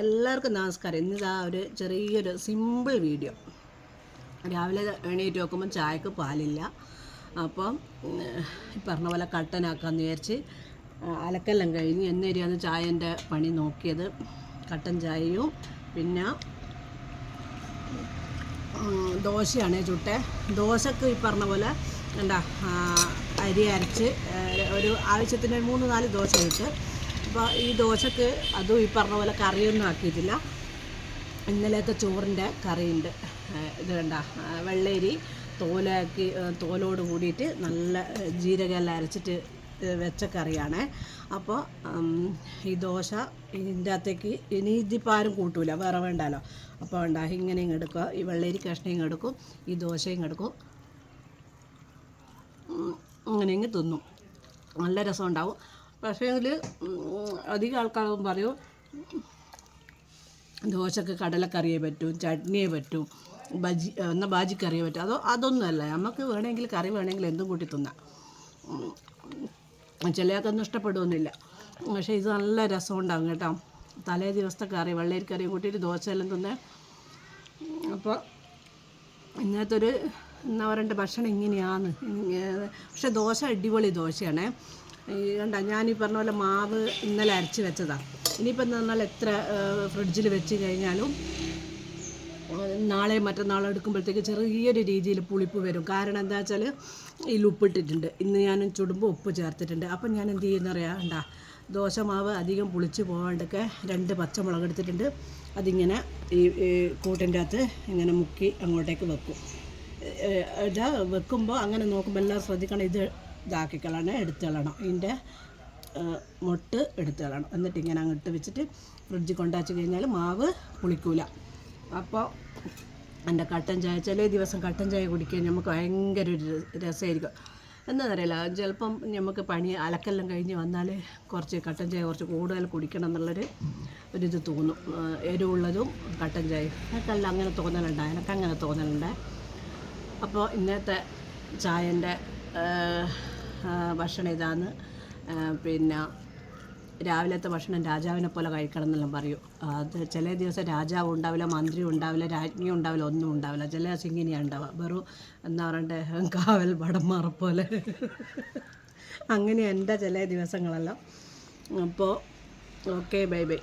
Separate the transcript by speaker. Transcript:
Speaker 1: എല്ലാവർക്കും നമസ്കാരം. ഇന്നിതാ ഒരു ചെറിയൊരു സിമ്പിൾ വീഡിയോ. രാവിലെ എണീറ്റ് നോക്കുമ്പോൾ ചായക്ക് പാലില്ല. അപ്പം പറഞ്ഞ പോലെ കട്ടനാക്കാമെന്ന് വിചാരിച്ച് അലക്കെല്ലാം കഴിഞ്ഞ് എന്നേരിയാണ് ചായൻ്റെ പണി നോക്കിയത്. കട്ടൻ ചായയും പിന്നെ ദോശയാണ് ചുട്ടെ. ദോശക്ക് ഈ പറഞ്ഞ പോലെ എന്താ അരി അരച്ച് ഒരു ആവശ്യത്തിന് 3-4 ദോശ ഇട്ട്. അപ്പോൾ ഈ ദോശക്ക് അതും ഈ പറഞ്ഞ പോലെ കറിയൊന്നും ആക്കിയിട്ടില്ല. ഇന്നലത്തെ ചോറിൻ്റെ കറിയുണ്ട്. ഇത് കണ്ട വെള്ളരി തോലോട് കൂടിയിട്ട് നല്ല ജീരകമെല്ലാം അരച്ചിട്ട് വെച്ച കറിയാണ്. അപ്പോൾ ഈ ദോശ ഇതിൻ്റെ അകത്തേക്ക് ഇനി ഇതിപ്പോൾ ആരും കൂട്ടൂല, വേറെ വേണ്ടാലോ. അപ്പോൾ വേണ്ട ഇങ്ങനെ എടുക്കുക. ഈ വെള്ളരി കഷ്ണം എടുക്കും, ഈ ദോശയും എടുക്കും, ഇങ്ങനെ തിന്നും. നല്ല രസം ഉണ്ടാവും. പക്ഷേ ഇതിൽ അധികം ആൾക്കാരും പറയും ദോശക്ക് കടലക്കറിയേ പറ്റും, ചട്നിയേ പറ്റും, ബാജിക്കറിയേ പറ്റും. അതൊന്നുമല്ല. നമുക്ക് വേണമെങ്കിൽ കറി വേണമെങ്കിൽ എന്തും കൂട്ടി തിന്നാം. ചിലയാൾക്കൊന്നും ഇഷ്ടപ്പെടുകയൊന്നുമില്ല. പക്ഷേ ഇത് നല്ല രസം ഉണ്ടാകും കേട്ടോ. തലേ ദിവസത്തെ കറി വെള്ളരിക്കറിയും കൂട്ടിയിട്ട് ദോശയെല്ലാം തിന്നേ. അപ്പോൾ ഇന്നത്തെ ഒരു എന്താ പറയണ്ട ഭക്ഷണം ഇങ്ങനെയാണ്. പക്ഷേ ദോശ അടിപൊളി ദോശയാണ്. കണ്ട ഞാനീ പറഞ്ഞ പോലെ മാവ് ഇന്നലെ അരച്ച് വെച്ചതാണ്. ഇനിയിപ്പോൾ എന്താ പറഞ്ഞാൽ എത്ര ഫ്രിഡ്ജിൽ വെച്ച് കഴിഞ്ഞാലും നാളെ മറ്റന്നാൾ എടുക്കുമ്പോഴത്തേക്ക് ചെറിയൊരു രീതിയിൽ പുളിപ്പ് വരും. കാരണം എന്താ വെച്ചാൽ ഇതിൽ ഉപ്പിട്ടിട്ടുണ്ട്. ഇന്ന് ഞാൻ ചുടുമ്പോൾ ഉപ്പ് ചേർത്തിട്ടുണ്ട്. അപ്പം ഞാൻ എന്ത് ചെയ്യുന്നറിയാണ്ട, ദോശ മാവ് അധികം പുളിച്ച് പോകാണ്ടൊക്കെ 2 പച്ചമുളക് എടുത്തിട്ടുണ്ട്. അതിങ്ങനെ ഈ കൂട്ടിൻ്റെ അകത്ത് ഇങ്ങനെ മുക്കി അങ്ങോട്ടേക്ക് വെക്കും. ഇത് വെക്കുമ്പോൾ അങ്ങനെ നോക്കുമ്പോൾ എല്ലാം ശ്രദ്ധിക്കണം. ഇതാക്കിക്കളണം, എടുത്തുകളണം. ഇതിൻ്റെ മൊട്ട് എടുത്തുകളണം. എന്നിട്ട് ഇങ്ങനെ അങ്ങോട്ട് വെച്ചിട്ട് ഫ്രിഡ്ജിൽ കൊണ്ടുവച്ച് കഴിഞ്ഞാൽ മാവ് പുളിക്കൂല. അപ്പോൾ എൻ്റെ കട്ടൻ ചായ ചില ദിവസം കട്ടൻ ചായ കുടിക്കാൻ നമുക്ക് ഭയങ്കര ഒരു രസമായിരിക്കും. എന്താണെന്നറിയില്ല, ചിലപ്പം നമുക്ക് അലക്കെല്ലാം കഴിഞ്ഞ് വന്നാൽ കുറച്ച് കട്ടൻ ചായ കുറച്ച് കൂടുതൽ കുടിക്കണം ഒരിത് തോന്നും. എരിവുള്ളതും കട്ടൻ ചായ എനിക്കെല്ലാം അങ്ങനെ തോന്നലുണ്ട്. എനിക്കങ്ങനെ തോന്നലുണ്ട്. അപ്പോൾ ഇന്നത്തെ ചായൻ്റെ ഭക്ഷണം ഇതാണ്. പിന്നെ രാവിലത്തെ ഭക്ഷണം രാജാവിനെ പോലെ കഴിക്കണം എന്നെല്ലാം പറയും. അത് ചില ദിവസം രാജാവും ഉണ്ടാവില്ല, മന്ത്രി ഉണ്ടാവില്ല, രാജ്ഞിയും ഉണ്ടാവില്ല, ഒന്നും ഉണ്ടാവില്ല. ചില ദിവസം ഇങ്ങനെയാണ് ഉണ്ടാവുക. വെറും എന്താ പറയണ്ടേ, കാവൽ ഭടന്മാരെ പോലെ. അങ്ങനെ എൻ്റെ ചില ദിവസങ്ങളെല്ലാം. അപ്പോൾ ഓക്കെ, ബൈ ബൈ.